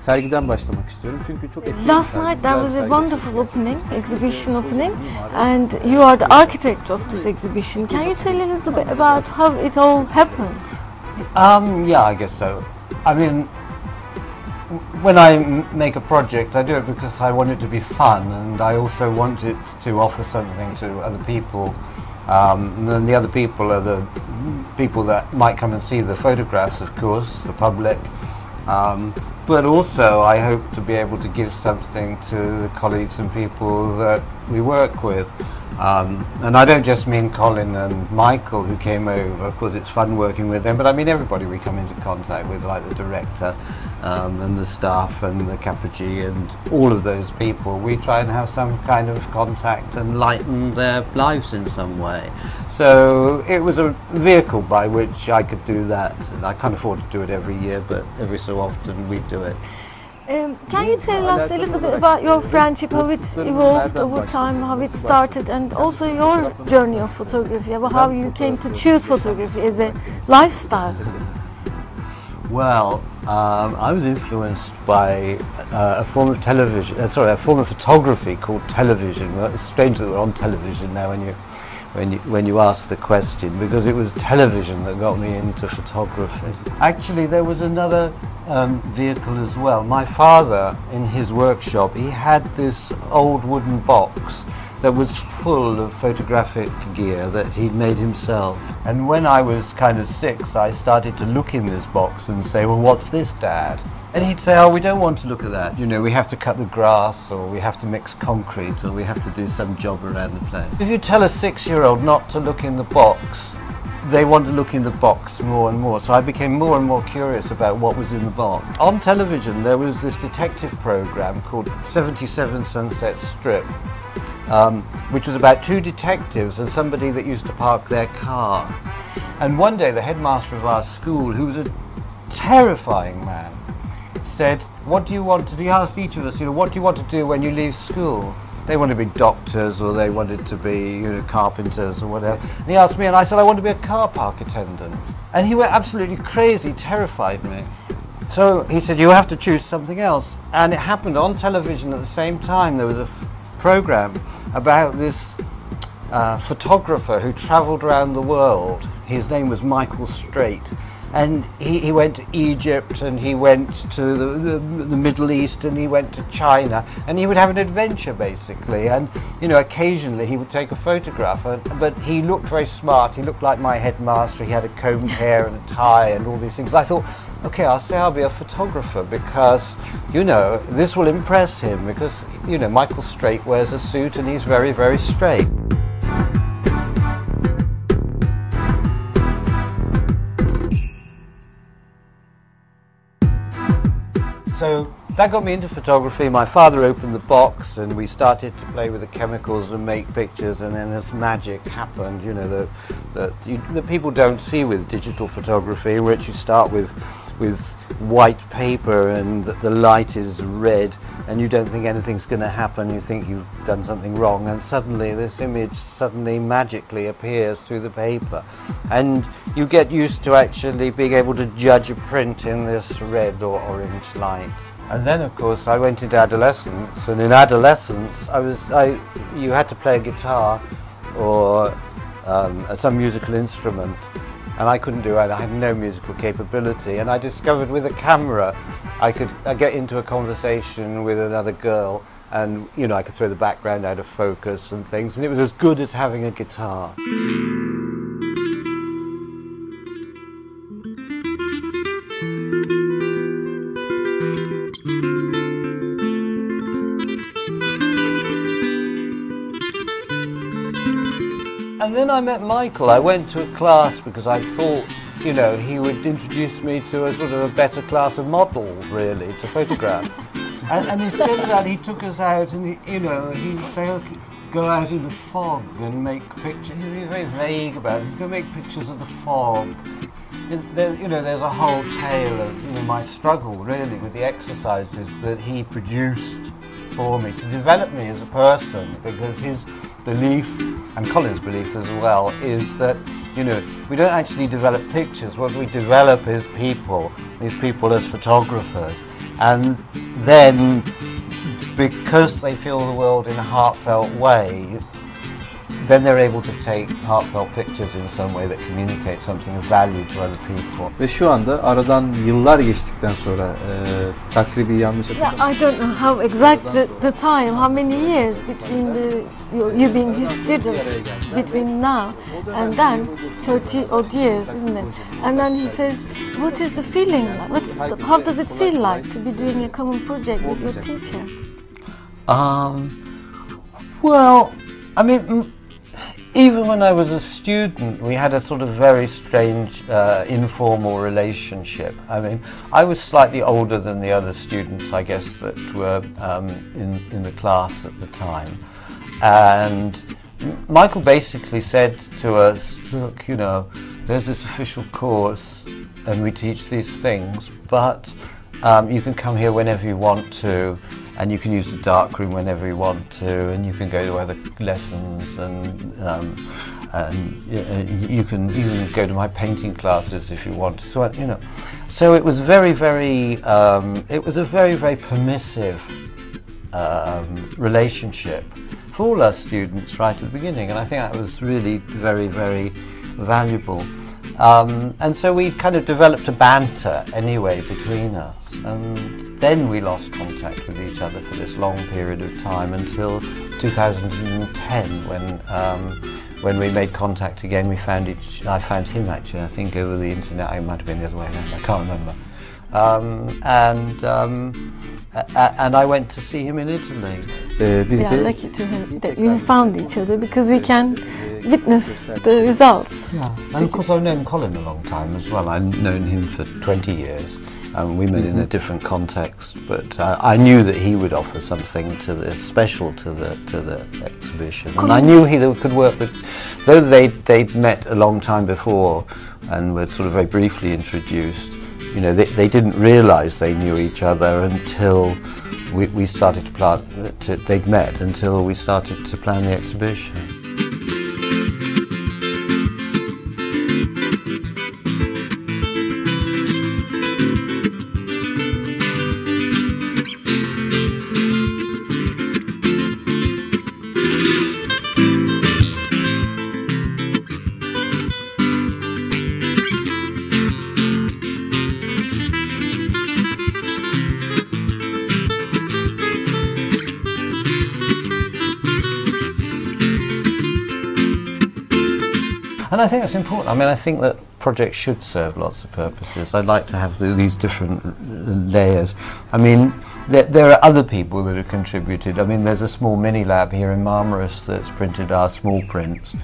sergiden başlamak istiyorum çünkü çok etkili. Last night there was a wonderful opening, exhibition opening, and you are the architect of this exhibition. Can you tell a little bit about how it all happened? Yeah, I guess so. I mean, when I make a project, I do it because I want it to be fun, and I also want it to offer something to other people. And then the other people are the people that might come and see the photographs, of course, the public. But also I hope to be able to give something to the colleagues and people that we work with. And I don't just mean Colin and Michael who came over, of course it's fun working with them, but I mean everybody we come into contact with, like the director and the staff and the Capucci and all of those people. We try and have some kind of contact and lighten their lives in some way. So it was a vehicle by which I could do that. And I can't afford to do it every year, but every so often we do it. Can you tell us a little bit about your friendship, how it's evolved over time, how it started, and also your journey of photography, about how you came to choose photography as a lifestyle? Well, I was influenced by a form of television, a form of photography called television. Well, it's strange that we're on television now when you ask the question, because it was television that got me into photography. Actually, there was another vehicle as well. My father, in his workshop, he had this old wooden box that was full of photographic gear that he'd made himself. And when I was kind of 6, I started to look in this box and say, well, what's this, Dad? And he'd say, oh, we don't want to look at that. You know, we have to cut the grass, or we have to mix concrete, or we have to do some job around the place. If you tell a 6-year-old not to look in the box, they want to look in the box more and more. So I became more and more curious about what was in the box. On television, there was this detective program called 77 Sunset Strip, which was about 2 detectives and somebody that used to park their car. And one day the headmaster of our school, who was a terrifying man, said, what do you want to do? He asked each of us, you know, what do you want to do when you leave school? They wanted to be doctors, or they wanted to be, you know, carpenters or whatever. And he asked me, and I said, I want to be a car park attendant. And he went absolutely crazy, terrified me. So he said, you have to choose something else. And it happened on television at the same time. There was a program about this photographer who travelled around the world. His name was Michael Straight. And he went to Egypt, and he went to the Middle East, and he went to China, and he would have an adventure basically. And you know, occasionally he would take a photograph, but he looked very smart. He looked like my headmaster. He had a combed hair and a tie and all these things. I thought, okay, I'll say I'll be a photographer, because you know, this will impress him, because you know, Michael Straight wears a suit and he's very, very straight. So that got me into photography. My father opened the box and we started to play with the chemicals and make pictures, and then this magic happened, you know, that people don't see with digital photography, in which you start with white paper and the light is red and you don't think anything's going to happen. You think you've done something wrong, and suddenly this image magically appears through the paper, and you get used to actually being able to judge a print in this red or orange light. And then of course I went into adolescence, and in adolescence you had to play a guitar or some musical instrument, and I couldn't do it. I had no musical capability, and I discovered with a camera I could get into a conversation with another girl, and you know, I could throw the background out of focus and things, and it was as good as having a guitar. And then I met Michael. I went to a class because I thought, you know, he would introduce me to a sort of a better class of models, really, to photograph. and instead of that, he took us out, and he, you know, he'd say, okay, go out in the fog and make pictures. He was very vague about it. He'd go make pictures of the fog. There, you know, there's a whole tale of, you know, my struggle really with the exercises that he produced for me to develop me as a person, because his belief, and Colin's belief as well, is that, you know, we don't actually develop pictures. What we develop is people, these people as photographers. And then, because they feel the world in a heartfelt way, then they're able to take heartfelt pictures in some way that communicate something of value to other people. Ve şu anda aradan yıllar geçtikten sonra takribi yanlış hatırlamıyorum. Yeah, I don't know how exact the time, how many years between you being his student, between now and then, 30 odd years, isn't it? And then he says, what is the feeling like? How does it feel like to be doing a common project with your teacher? Well, I mean, even when I was a student, we had a sort of very strange informal relationship. I mean, I was slightly older than the other students, I guess, that were in the class at the time. And Michael basically said to us, look, you know, there's this official course and we teach these things, but you can come here whenever you want to, and you can use the darkroom whenever you want to, and you can go to other lessons, and you can even go to my painting classes if you want to. So, you know, so it was very, very, it was a very, very permissive relationship for all our students right at the beginning, and I think that was really very, very valuable. And so we kind of developed a banter anyway between us, and then we lost contact with each other for this long period of time until 2010 when we made contact again. I found him actually, I think over the internet. I might have been the other way around, I can't remember. And I went to see him in Italy. We are lucky to him that you have found each other, because we can witness the results. Yeah. And of course I've known Colin a long time as well. I've known him for 20 years. We met in a different context, but I knew that he would offer something special to the exhibition. And I knew he could work with, though they'd met a long time before and were sort of very briefly introduced. You know, they didn't realise they knew each other until we started to plan. They'd met until we started to plan the exhibition. And I think that's important. I mean, I think that projects should serve lots of purposes. I'd like to have these different layers. I mean, there are other people that have contributed. I mean, there's a small mini lab here in Marmaris that's printed our small prints,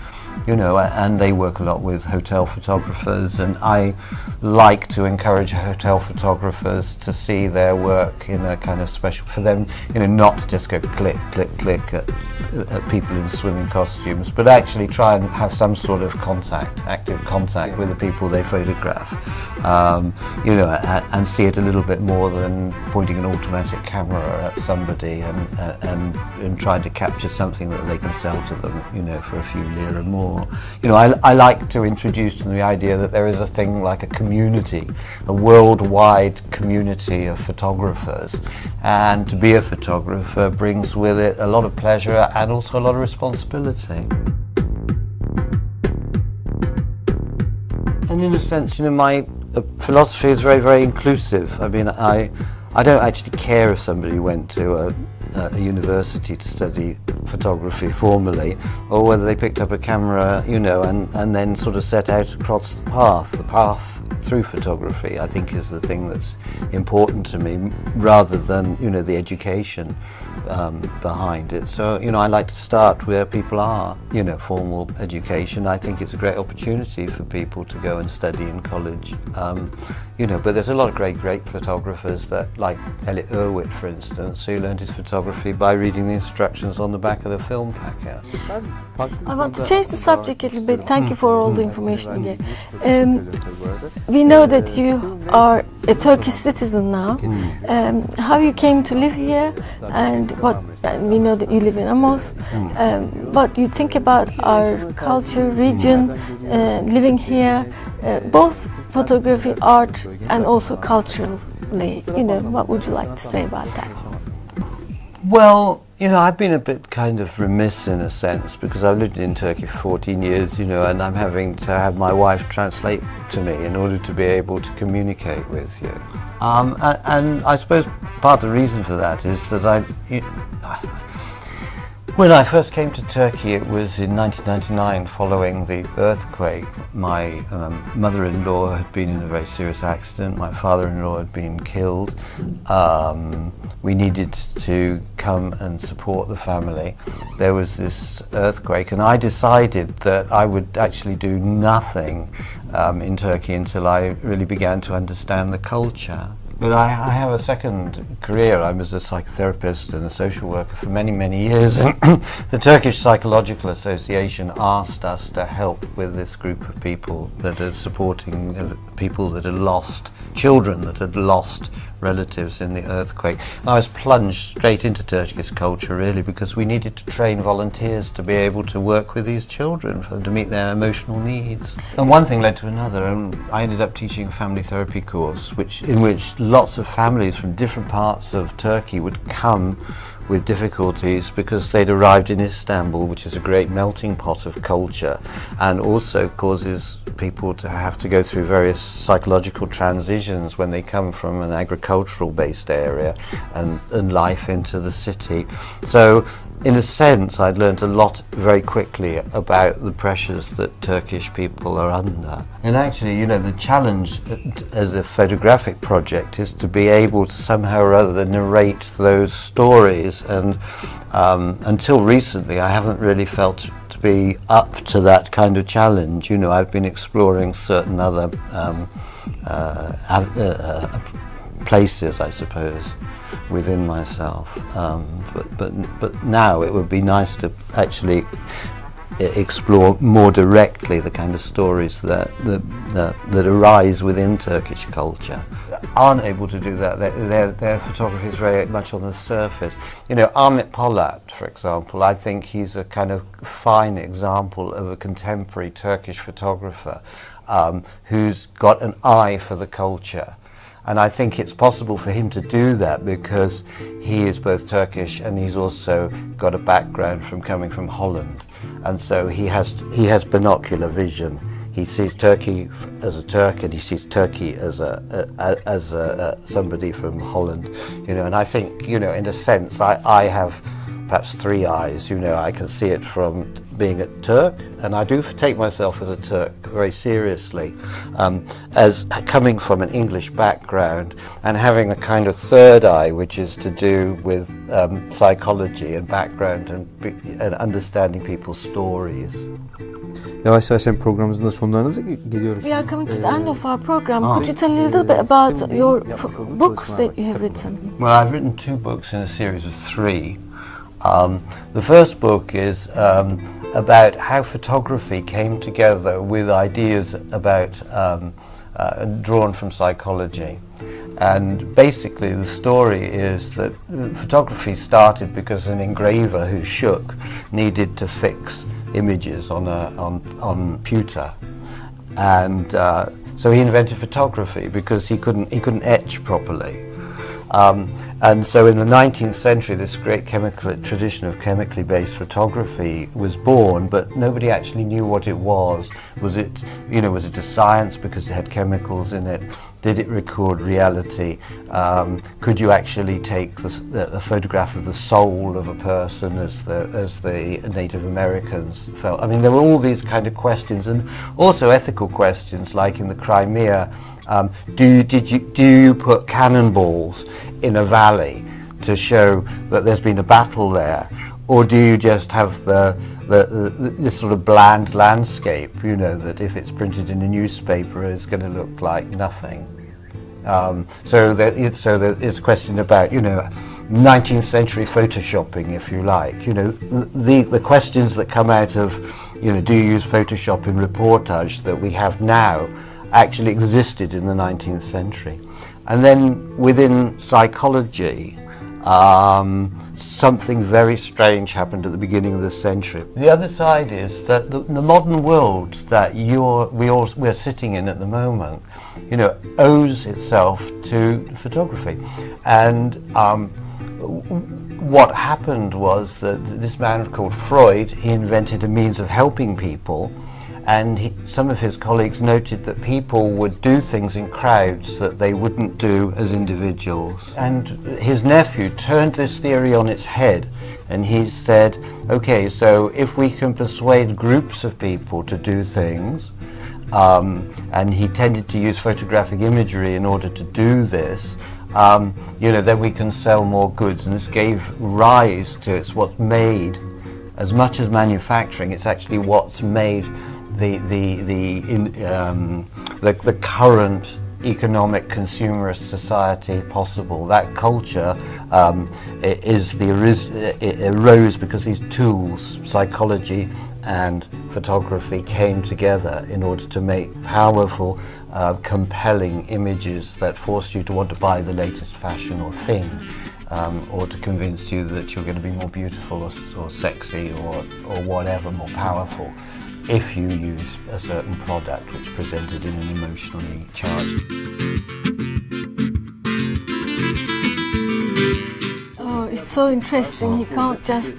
you know, and they work a lot with hotel photographers, and I like to encourage hotel photographers to see their work in a kind of special, for them, you know, not to just go click, click, click at people in swimming costumes, but actually try and have some sort of contact, active contact with the people they photograph, you know, and see it a little bit more than pointing an automatic camera at somebody and trying to capture something that they can sell to them, you know, for a few lira more. You know, I like to introduce to them the idea that there is a thing like a community, a worldwide community of photographers, and to be a photographer brings with it a lot of pleasure and also a lot of responsibility. And in a sense, you know, my philosophy is very, very inclusive. I mean, I don't actually care if somebody went to a university to study photography formally, or whether they picked up a camera, you know, and then sort of set out across the path. The path through photography, I think, is the thing that's important to me, rather than, you know, the education behind it. So, you know, I like to start where people are, you know, formal education. I think it's a great opportunity for people to go and study in college, you know, but there's a lot of great photographers that, like Elliot Erwitt, for instance, who learned his photography by reading the instructions on the back of the film packet. I want to change the subject a little bit. Thank you for all the information you gave. We know that you are a Turkish citizen now. How you came to live here, and we know that you live in Amos. What you think about our culture, region, living here, both photography, art, and also cultural differently? You know, what would you like to say about that? Well, you know, I've been a bit kind of remiss in a sense because I've lived in Turkey for 14 years, you know, and I'm having to have my wife translate to me in order to be able to communicate with you. And I suppose part of the reason for that is that when I first came to Turkey, it was in 1999 following the earthquake. My mother-in-law had been in a very serious accident, my father-in-law had been killed. We needed to come and support the family. There was this earthquake and I decided that I would actually do nothing in Turkey until I really began to understand the culture. But I have a second career. I was a psychotherapist and a social worker for many, many years. The Turkish Psychological Association asked us to help with this group of people that are supporting people that had lost, children that had lost relatives in the earthquake. And I was plunged straight into Turkish culture really because we needed to train volunteers to be able to work with these children for them to meet their emotional needs. And one thing led to another, and I ended up teaching a family therapy course in which lots of families from different parts of Turkey would come with difficulties because they'd arrived in Istanbul, which is a great melting pot of culture, and also causes people to have to go through various psychological transitions when they come from an agricultural based area and life into the city. So in a sense I'd learned a lot very quickly about the pressures that Turkish people are under. And actually, you know, the challenge as a photographic project is to be able to somehow or other narrate those stories, and until recently I haven't really felt to be up to that kind of challenge. You know, I've been exploring certain other places, I suppose, within myself, but now it would be nice to actually explore more directly the kind of stories that arise within Turkish culture. Aren't able to do that. Their photography is very much on the surface. You know, Ahmet Polat, for example, I think he's a kind of fine example of a contemporary Turkish photographer who's got an eye for the culture. And I think it's possible for him to do that because he is both Turkish and he's also got a background from coming from Holland. And so he has binocular vision. He sees Turkey as a Turk and he sees Turkey as somebody from Holland. You know, and I think, you know, in a sense, I have perhaps three eyes. You know, I can see it from being a Turk, and I do take myself as a Turk very seriously, as coming from an English background and having a kind of third eye, which is to do with psychology and background and understanding people's stories. Yavaş yavaş programımızın da sonlarına geliyoruz. We are coming to the end of our program. Could you tell a little bit about your books that you have written? Well, I've written 2 books in a series of 3. The first book is about how photography came together with ideas about drawn from psychology. And basically the story is that photography started because an engraver who shook needed to fix images on pewter, and so he invented photography because he couldn't etch properly. And so in the 19th century this great tradition of chemically based photography was born, but nobody actually knew what it was. Was it a science because it had chemicals in it? Did it record reality? Could you actually take a photograph of the soul of a person as the Native Americans felt? I mean, there were all these kind of questions, and also ethical questions, like in the Crimea. Do you put cannonballs in a valley to show that there's been a battle there, or do you just have this sort of bland landscape, you know, that if it's printed in a newspaper is going to look like nothing? So there is a question about, you know, 19th century photoshopping, if you like. You know, the questions that come out of, you know, do you use Photoshop in reportage that we have now actually existed in the 19th century. And then within psychology, something very strange happened at the beginning of the century. The other side is that the modern world that we're sitting in at the moment, you know, owes itself to photography. And what happened was that this man called Freud, he invented a means of helping people, and some of his colleagues noted that people would do things in crowds that they wouldn't do as individuals. And his nephew turned this theory on its head, and he said, okay, so if we can persuade groups of people to do things, and he tended to use photographic imagery in order to do this, you know, then we can sell more goods. And this gave rise to, it's what's made, as much as manufacturing, it's actually what's made the current economic consumerist society possible. That culture it arose because these tools, psychology and photography, came together in order to make powerful, compelling images that forced you to want to buy the latest fashion or thing, or to convince you that you're going to be more beautiful or sexy or whatever, more powerful, if you use a certain product which presented in an emotionally charged. Oh, it's so interesting. He can't just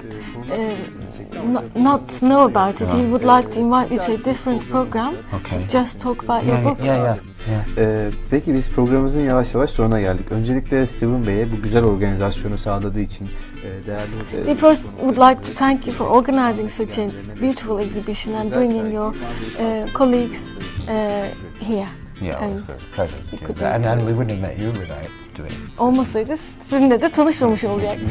not know about it. He would like to invite you to a different program to just talk about your books. Peki biz programımızın yavaş yavaş sonuna geldik. Öncelikle Stephen Bey'e bu güzel organizasyonu sağladığı için değerli hoca. We first would like to thank you for organizing such a beautiful exhibition and bringing your colleagues here. Yeah, it was a pleasure to do that. And we wouldn't have met you without doing it. Olmasaydı sizinle de tanışmamış olacaktık.